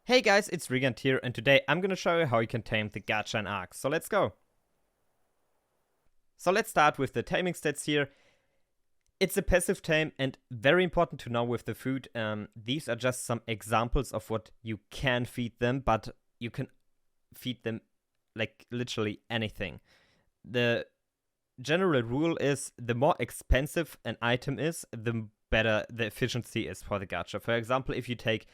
Hey guys, it's Regund here, and today I'm gonna show you how you can tame the Gacha in Ark. So let's go. So let's start with the taming stats here. It's a passive tame, and very important to know with the food. These are just some examples of what you can feed them, but you can feed them like literally anything. The general rule is the more expensive an item is, the better the efficiency is for the gacha. For example, if you take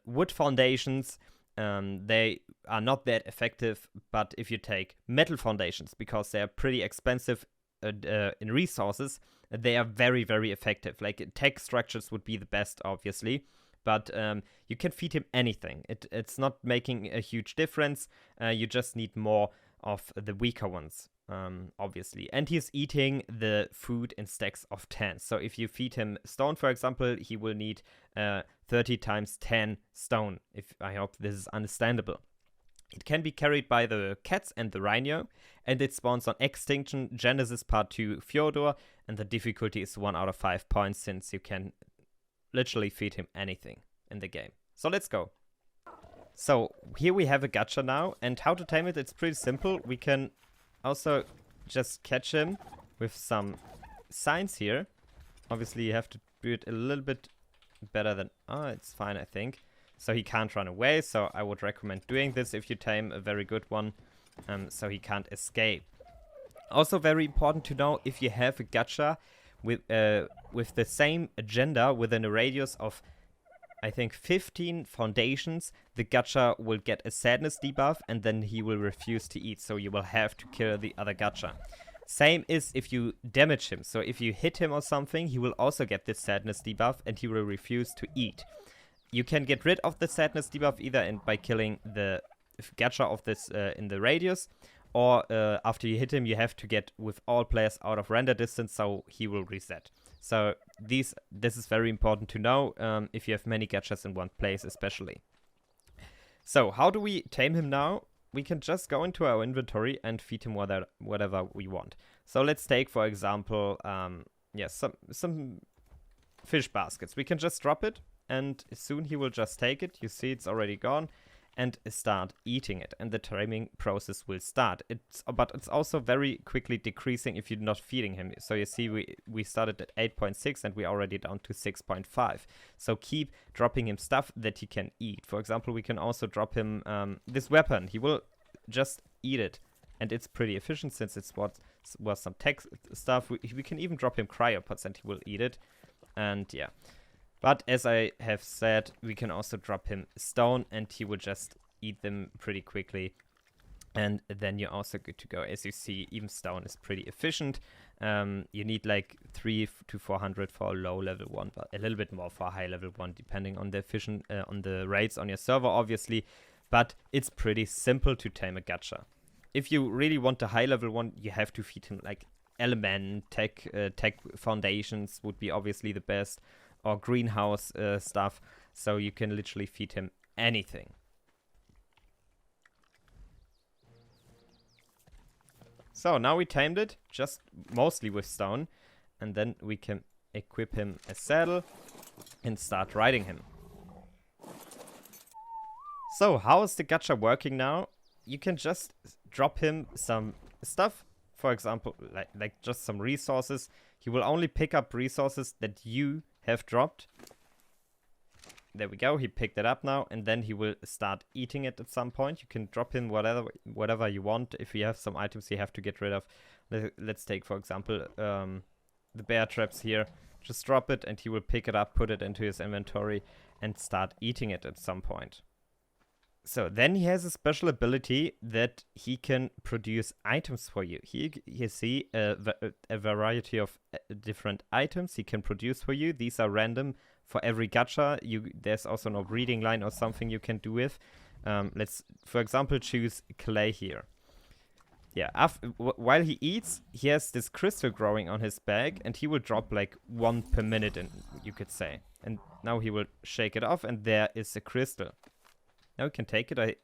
wood foundations, they are not that effective, but if you take metal foundations, because they are pretty expensive in resources, they are very, very effective. Like tech structures would be the best, obviously, but you can feed him anything. It's not making a huge difference. You just need more of the weaker ones. Obviously, and he's eating the food in stacks of 10. So if you feed him stone, for example, he will need 30 times 10 stone. I hope this is understandable. It can be carried by the cats and the rhino, and it spawns on Extinction, Genesis Part 2, Fjordor, and the difficulty is 1 out of 5 points, since you can literally feed him anything in the game. So let's go. So here we have a gacha now, and how to tame it, it's pretty simple. We can also just catch him with some signs here. Obviously you have to do it a little bit better than... Oh, it's fine, I think. So he can't run away, so I would recommend doing this if you tame a very good one, so he can't escape. Also very important to know, if you have a gacha with the same agenda within a radius of, I think, 15 foundations, the gacha will get a sadness debuff, and then he will refuse to eat, so you will have to kill the other gacha. Same is if you damage him, so if you hit him or something, he will also get this sadness debuff, and he will refuse to eat. You can get rid of the sadness debuff either by killing the gacha of this in the radius, or after you hit him, you have to get with all players out of render distance, so he will reset. So this is very important to know if you have many gachas in one place, especially. So how do we tame him now? We can just go into our inventory and feed him whatever we want. So let's take, for example, some fish baskets. We can just drop it, and soon he will just take it. You see it's already gone, and start eating it, and the taming process will start. But it's also very quickly decreasing if you're not feeding him. So you see we started at 8.6 and we're already down to 6.5. So keep dropping him stuff that he can eat. For example, we can also drop him this weapon. He will just eat it, and it's pretty efficient since it was some tech stuff. We can even drop him cryopods and he will eat it, and yeah. But as I have said, we can also drop him stone, and he will just eat them pretty quickly. And then you're also good to go. As you see, even stone is pretty efficient. You need like 300 to 400 for a low level one, but a little bit more for a high level one, depending on the on the rates on your server, obviously. But it's pretty simple to tame a gacha. If you really want a high level one, you have to feed him like element, tech foundations would be obviously the best, or greenhouse stuff, so you can literally feed him anything. So now we tamed it, just mostly with stone, and then we can equip him a saddle and start riding him. So how is the gacha working now? You can just drop him some stuff, for example, like just some resources. He will only pick up resources that you have dropped. There we go, he picked it up now, and then he will start eating it at some point. You can drop him whatever you want. If you have some items you have to get rid of, let's take, for example, the bear traps here. Just drop it, and he will pick it up, put it into his inventory, and start eating it at some point. So then he has a special ability that he can produce items for you. You see a variety of different items he can produce for you. These are random for every gacha. There's also no breeding line or something you can do with. Let's, for example, choose clay here. Yeah, while he eats, he has this crystal growing on his back, and he will drop like 1 per minute, you could say. And now he will shake it off, and there is a crystal. Now we can take it. I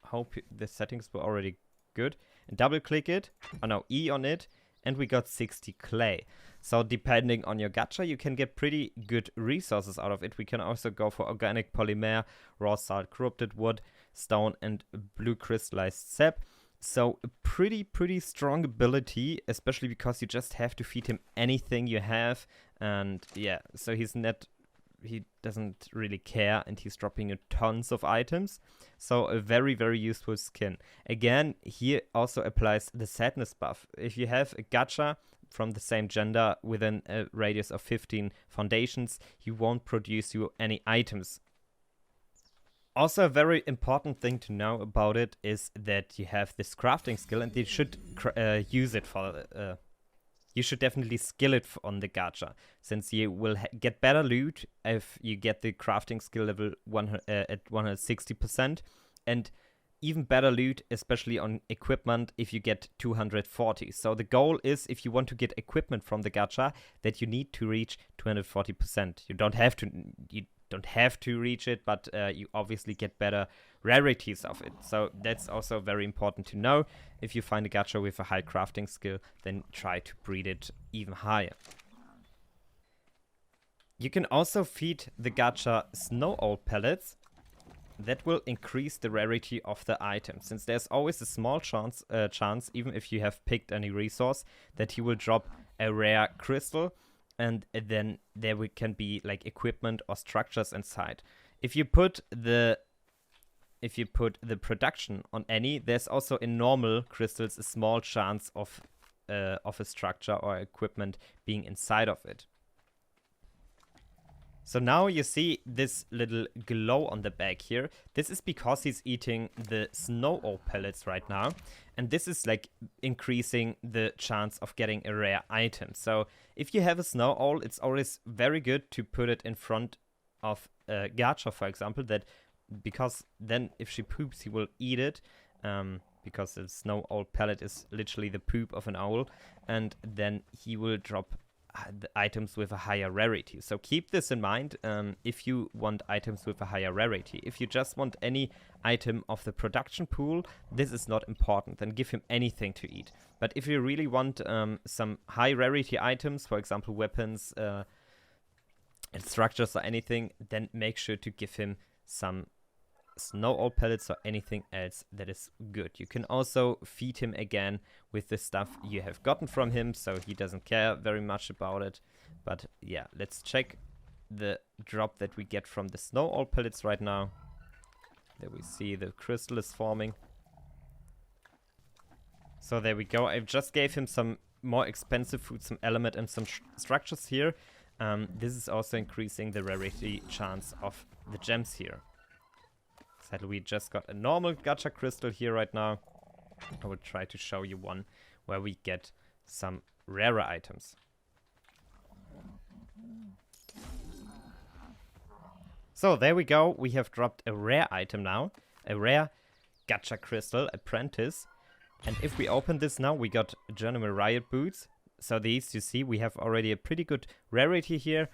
hope the settings were already good. And double click it. Oh no, E on it. And we got 60 clay. So depending on your gacha, you can get pretty good resources out of it. We can also go for organic polymer, raw salt, corrupted wood, stone, and blue crystallized sap. So a pretty strong ability, especially because you just have to feed him anything you have. And yeah, so he doesn't really care, and he's dropping you tons of items. So a very useful skin. Again, here also applies the sadness buff. If you have a gacha from the same gender within a radius of 15 foundations, he won't produce you any items. Also, a very important thing to know about it is that you have this crafting skill, and you should use it for. You should definitely skill it on the gacha, since you will get better loot if you get the crafting skill level at 160%, and even better loot, especially on equipment, if you get 240. So the goal is, if you want to get equipment from the gacha, that you need to reach 240%. You don't have to reach it, but you obviously get better rarities of it. So that's also very important to know. If you find a gacha with a high crafting skill, then try to breed it even higher. You can also feed the gacha snow owl pellets. That will increase the rarity of the item, since there's always a small chance, even if you have picked any resource, that he will drop a rare crystal, and then there can be like equipment or structures inside. If you put the production on any, there's also in normal crystals a small chance of a structure or equipment being inside of it. So now you see this little glow on the back here. This is because he's eating the snow owl pellets right now. And this is like increasing the chance of getting a rare item. So if you have a snow owl, it's always very good to put it in front of a gacha, for example, because then if she poops, he will eat it. Because the snow owl pellet is literally the poop of an owl. And then he will drop the items with a higher rarity. So keep this in mind if you want items with a higher rarity. If you just want any item of the production pool, this is not important. Then give him anything to eat. But if you really want some high rarity items, for example weapons and structures or anything, then make sure to give him some snow owl pellets or anything else that is good. You can also feed him again with the stuff you have gotten from him, so he doesn't care very much about it. But yeah, let's check the drop that we get from the snow owl pellets right now. There we see the crystal is forming. So there we go. I just gave him some more expensive food, some element and some structures here. This is also increasing the rarity chance of the gems here. We just got a normal gacha crystal here right now. I will try to show you one where we get some rarer items. So there we go. We have dropped a rare item now. A rare gacha crystal apprentice. And if we open this now, we got Journeyman Riot boots. So these, you see, we have already a pretty good rarity here.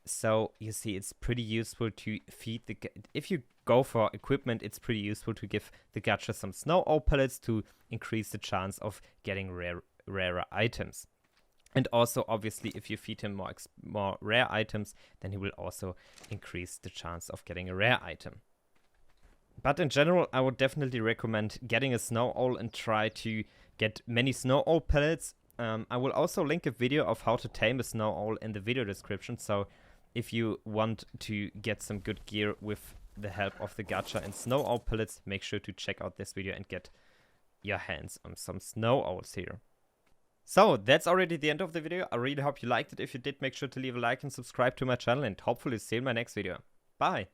So you see, it's pretty useful to feed the... If you go for equipment, it's pretty useful to give the gacha some snow owl pellets to increase the chance of getting rarer items. And also, obviously, if you feed him more rare items, then he will also increase the chance of getting a rare item. But in general, I would definitely recommend getting a snow owl and try to get many snow owl pellets. I will also link a video of how to tame a snow owl in the video description. So if you want to get some good gear with the help of the gacha and snow owl pellets, make sure to check out this video and get your hands on some snow owls here. So that's already the end of the video. I really hope you liked it. If you did, make sure to leave a like and subscribe to my channel, and hopefully see you in my next video. Bye!